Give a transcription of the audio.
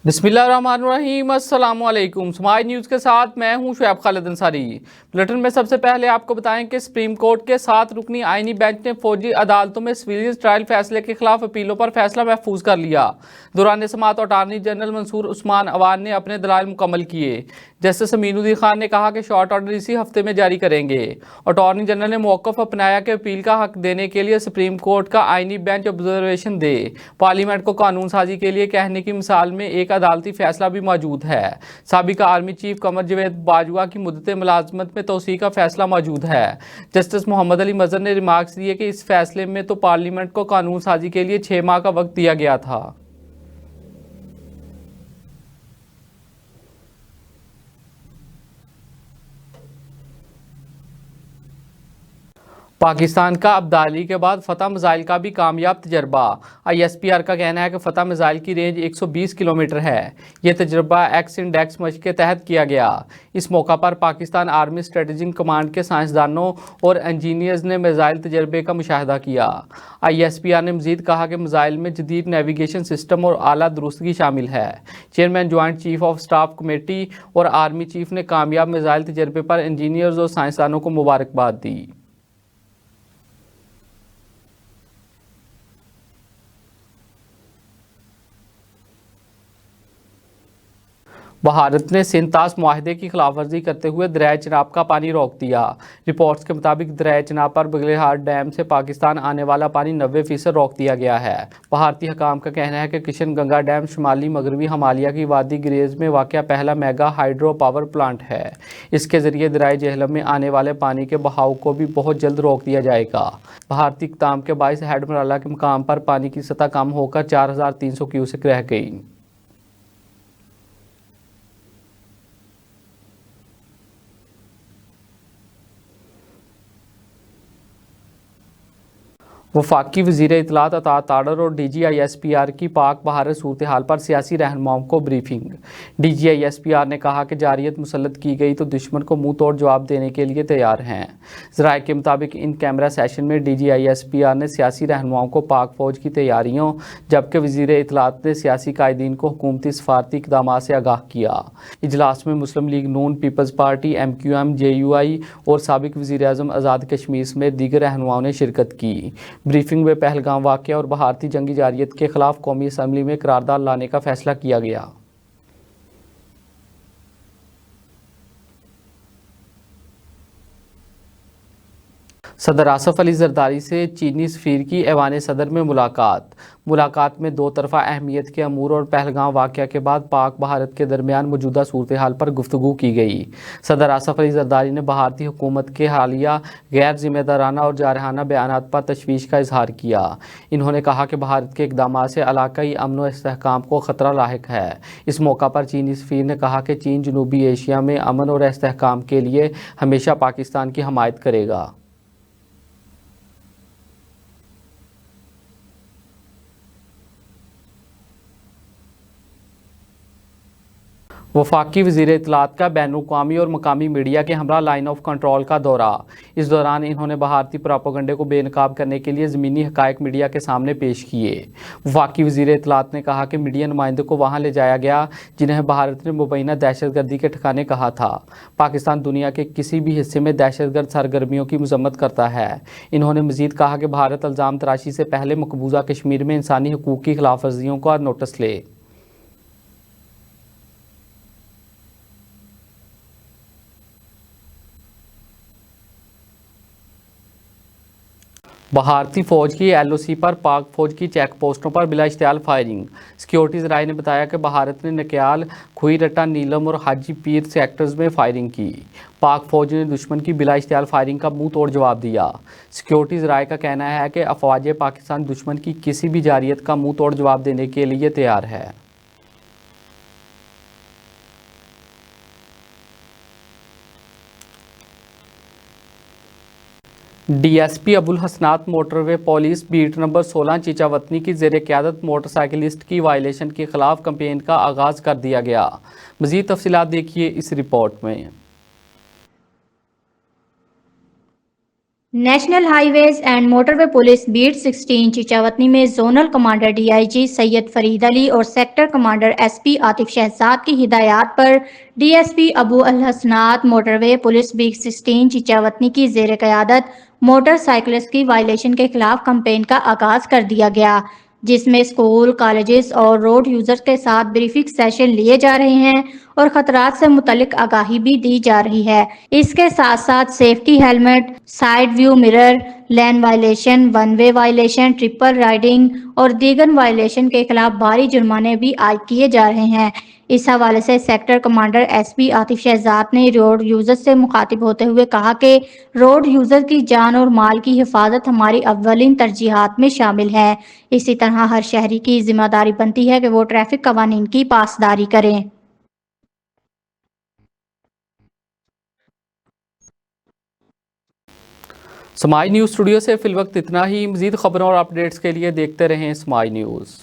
बिस्मिल्लाहिर्रहमानिर्रहीम। अस्सलाम वालेकुम। समाज न्यूज़ के साथ मैं हूं शुएब खालिद अंसारी। बुलेटिन में सबसे पहले आपको बताएं कि सुप्रीम कोर्ट के 7 रुकनी आईनी बेंच ने फौजी अदालतों में सिविलियन ट्रायल फैसले के खिलाफ अपीलों पर फैसला महफूज कर लिया। दौरान समाअत अटॉर्नी जनरल मंसूर उस्मान अवान ने अपने दलाइल मुकम्मल किए। जस्टिस अमीनुद्दीन खान ने कहा कि शॉर्ट ऑर्डर इसी हफ्ते में जारी करेंगे। अटॉर्नी जनरल ने मौक़िफ़ अपनाया कि अपील का हक देने के लिए सुप्रीम कोर्ट का आईनी बेंच ऑब्जर्वेशन दे। पार्लियामेंट को कानून साजी के लिए कहने की मिसाल में एक अदालती फैसला भी मौजूद है। साबिका आर्मी चीफ कमर जावेद बाजवा की मुद्दत मुलाजमत में तौसीक़ का फैसला मौजूद है। जस्टिस मोहम्मद अली मजहर ने रिमार्क्स दिए कि इस फैसले में तो पार्लियामेंट को कानून साजी के लिए 6 माह का वक्त दिया गया था। पाकिस्तान का अब्दाली के बाद फतह मिसाइल का भी कामयाब तजर्बा। ISPR का कहना है कि फतह मिसाइल की रेंज 120 किलोमीटर है। यह तजर्बा एक्स इंडेक्स मशक़ के तहत किया गया। इस मौका पर पाकिस्तान आर्मी स्ट्रेटेजिक कमांड के साइंसदानों और इंजीनियर्स ने मिसाइल तजर्बे का मुशाहिदा किया। ISPR ने मज़ीद कहा कि मिसाइल में जदीद नेविगेशन सिस्टम और आला दुरुस्तगी शामिल है। Chairman joint chief of staff committee और आर्मी चीफ ने कामयाब मिसाइल तजर्बे पर इंजीनियर्स और साइंसदानों को मुबारकबाद दी। भारत ने सिंतास मुआहदे की खिलाफवर्जी करते हुए दरियाए चिनाब का पानी रोक दिया। रिपोर्ट्स के मुताबिक दरियाए चिनाब पर बगलेहार डैम से पाकिस्तान आने वाला पानी 90% रोक दिया गया है। भारतीय हकाम का कहना है कि किशन गंगा डैम शुमाली मगरबी हिमालय की वादी ग्रेज में वाक़या पहला मेगा हाइड्रो पावर प्लांट है। इसके ज़रिए दरियाए जेहलम में आने वाले पानी के बहाव को भी बहुत जल्द रोक दिया जाएगा। भारतीय इक़दाम के बायस हेडमराला के मकाम पर पानी की सतह कम होकर 4300 क्यूसेक रह गई। वफाकी वज़ीर इत्तलात अतात ताडर और DG-ISPR की पाक भारत सूरत हाल पर सियासी रहनुमाओं को ब्रीफिंग। DG-ISPR ने कहा कि जारियत मुसल्लत की गई तो दुश्मन को मुंह तोड़ जवाब देने के लिए तैयार हैं। ज़राए के मुताबिक इन कैमरा सेशन में DG-ISPR ने सियासी रहनुमाओं को पाक फ़ौज की तैयारियों, जबकि वज़ीर इत्तलात ने सियासी कायदीन को हुकूमती सफारती इक़दामात से आगाह किया। इजलास में मुस्लिम लीग नून, पीपल्स पार्टी, MQM, JUI और साबिक वज़ीर आज़म आज़ाद कश्मीर समेत दीगर रहनुमाओं ने शिरकत की। ब्रीफिंग में पहलगाम वाक़या और भारतीय जंगी जारियत के खिलाफ कौमी असम्बली में करारदाद लाने का फैसला किया गया। सदर आसफ अली जरदारी से चीनी सफ़ीर की ऐवान सदर में मुलाकात में दो तरफ़ा अहमियत के अमूर और पहलगाम वाक़या के बाद पाक भारत के दरमियान मौजूदा सूरत हाल पर गुफ्तगू की गई। सदर आसफ अली जरदारी ने भारतीय हुकूमत के हालिया गैर ज़िम्मेदाराना और जारहाना बयानात पर तशवीश का इजहार किया। इन्होंने कहा कि भारत के इक़दामात से इलाकाई अमन व इस्तेहकाम को ख़तरा लाहिक है। इस मौका पर चीनी सफ़ीर ने कहा कि चीन जनूबी एशिया में अमन और इस्तेहकाम के लिए हमेशा पाकिस्तान की हमायत करेगा। वफाकी वज़ीर इत्तलात का बैनुल-अक़वामी और मकामी मीडिया के हमरा लाइन ऑफ कंट्रोल का दौरा। इस दौरान इन्होंने भारतीय प्रोपेगेंडे को बेनकाब करने के लिए ज़मीनी हक़ाइक़ मीडिया के सामने पेश किए। वफाकी वज़ीर इत्तलात ने कहा कि मीडिया नुमाइंदों को वहाँ ले जाया गया जिन्हें भारत ने मुबैना दहशतगर्दी के ठिकाने कहा था। पाकिस्तान दुनिया के किसी भी हिस्से में दहशतगर्द सरगर्मियों की मज़म्मत करता है। इन्होंने मज़ीद कहा कि भारत इल्ज़ाम तराशी से पहले मकबूजा कश्मीर में इंसानी हकूक़ की खिलाफवर्जियों का नोटिस ले। भारतीय फ़ौज की LOC पर पाक फ़ौज की चेक पोस्टों पर बिला इश्तियाल फायरिंग। सिक्योरिटी ज़राए ने बताया कि भारत ने नक्याल, खुईरट्टा, नीलम और हाजी पीर सेक्टर्स में फायरिंग की। पाक फ़ौज ने दुश्मन की बिला इश्तियाल फायरिंग का मुंह तोड़ जवाब दिया। सिक्योरिटी ज़राए का कहना है कि अफवाज पाकिस्तान दुश्मन की किसी भी जारियत का मुंह तोड़ जवाब देने के लिए तैयार है। DSP Abul Hasnat motorway police beat number 16 Chichawatni की ज़ेर क़यादत मोटरसाइकिलिस्ट की वायलेशन के खिलाफ कैंपेन का आगाज़ कर दिया गया। मज़ीद तफसीलात देखिए इस रिपोर्ट में। National highways and motorway police beat 16 Chichawatni میں zonal commander D I G Syed Farid Ali اور sector commander S P Atif Shahzad کی ہدایات پر D S P Abu Alhasnat motorway police beat 16 Chichawatni کی زیر قیادت موٹر سائیکلسٹ کی وائلیشن کے خلاف کمپین کا آغاز کر دیا گیا، جس میں اسکول، کالجز اور روڈ یوزرز کے ساتھ بریفنگ سیشن لیے جا رہے ہیں اور خطرات سے متعلق آگاہی بھی دی جا رہی ہے۔ اس کے ساتھ ساتھ safety helmet, side view mirror, lane violation, one way violation, triple riding اور دیگر وائلیشن کے خلاف بھاری جرمانے بھی عائد کیے جا رہے ہیں۔ اس حوالے سے sector commander S P Atif Shahzad نے روڈ یوزر سے مخاطب ہوتے ہوئے کہا کہ روڈ یوزر کی جان اور مال کی حفاظت ہماری اولین ترجیحات میں شامل ہے۔ اسی طرح ہر شہری کی ذمہ داری بنتی ہے کہ وہ ٹریفک قوانین کی پاسداری کریں۔ سمائی نیوز اسٹوڈیو سے فی الوقت اتنا ہی۔ مزید خبروں اور اپڈیٹس کے لیے دیکھتے رہیں سمائی نیوز۔